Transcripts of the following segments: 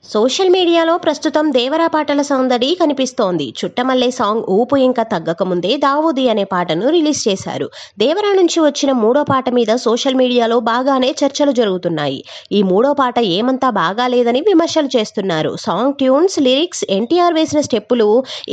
Social మీడియాలో ప్రస్తుతం దేవరా పాటల సందడి కనిపిస్తోంది. చుట్టమల్లె సాంగ్ ఊపు ఇంకా తగ్గకముందే దావూదీ అనే పాటను రిలీజ్ చేశారు. దేవరా నుంచి వచ్చిన మూడో పాట మీద సోషల్ మీడియాలో బాగానే చర్చలు జరుగుతున్నాయి. ఈ మూడో పాట ఏమంతా బాగాలేదని విమర్శలు చేస్తున్నారు. సాంగ్ ట్యూన్స్, లిరిక్స్, ఎన్టీఆర్ వేసిన స్టెప్పులు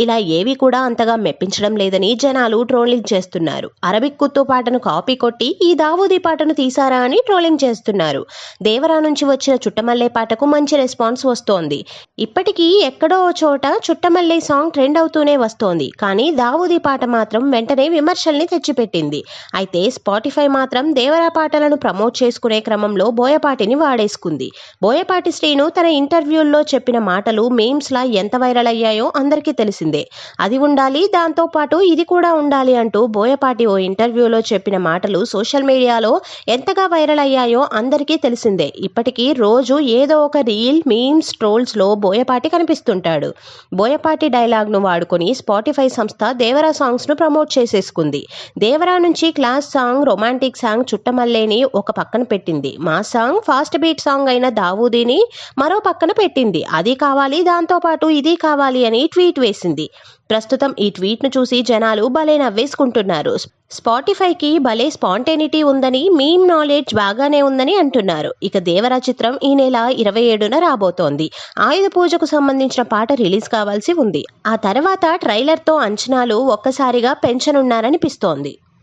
ఇలా ఏవి కూడా అంతగా మెప్పించడం లేదని జనాలు ట్రోలింగ్ చేస్తున్నారు. అరబిక్ కుత్తు పాటను కాపీ కొట్టి ఈ దావూదీ పాటను తీసారా అని ట్రోలింగ్ చేస్తున్నారు. దేవరా నుంచి వచ్చిన చుట్టమల్లె పాటకు మంచి రెస్పాన్స్ వస్తోంది. ఇప్పటికీ ఎక్కడో ఓ చోట చుట్టమల్లె సాంగ్ ట్రెండ్ అవుతూనే వస్తోంది. కానీ దావూదీ పాట మాత్రం వెంటనే విమర్శల్ని తెచ్చిపెట్టింది. అయితే స్పాటిఫై మాత్రం దేవరా పాటలను ప్రమోట్ చేసుకునే క్రమంలో బోయపాటిని వాడేసుకుంది. బోయపాటి శ్రీను తన ఇంటర్వ్యూల్లో చెప్పిన మాటలు మీమ్స్లా ఎంత వైరల్ అయ్యాయో అందరికీ తెలిసిందే. అది ఉండాలి, దాంతో పాటు ఇది కూడా ఉండాలి అంటూ బోయపాటి ఓ ఇంటర్వ్యూలో చెప్పిన మాటలు సోషల్ మీడియాలో ఎంతగా వైరల్ అయ్యాయో అందరికీ తెలిసిందే. ఇప్పటికీ రోజు ఏదో ఒక రీల్, మీమ్స్, ట్రోల్స్ లో బోయపాటి కనిపిస్తుంటాడు. బోయపాటి డైలాగ్ ను వాడుకొని స్పాటిఫై సంస్థ దేవరా సాంగ్స్ ను ప్రమోట్ చేసేసుకుంది. దేవరా నుంచి క్లాస్ సాంగ్, రొమాంటిక్ సాంగ్ చుట్టమల్లేని ఒక పక్కన పెట్టింది. మా సాంగ్, ఫాస్ట్ బీట్ సాంగ్ అయిన దావూదీని మరో పక్కన పెట్టింది. అది కావాలి, దాంతో పాటు ఇది కావాలి అని ట్వీట్ వేసింది. ప్రస్తుతం ఈ ట్వీట్ ను చూసి జనాలు భలే నవ్వేసుకుంటున్నారు. స్పాటిఫైకి భలే స్పాంటేనిటీ ఉందని, మీమ్ నాలెడ్జ్ బాగానే ఉందని అంటున్నారు. ఇక దేవరా చిత్రం ఈ నెల 27న రాబోతోంది. ఆయుధ పూజకు సంబంధించిన పాట రిలీజ్ కావాల్సి ఉంది. ఆ తర్వాత ట్రైలర్తో అంచనాలు ఒక్కసారిగా పెంచనున్నారనిపిస్తోంది.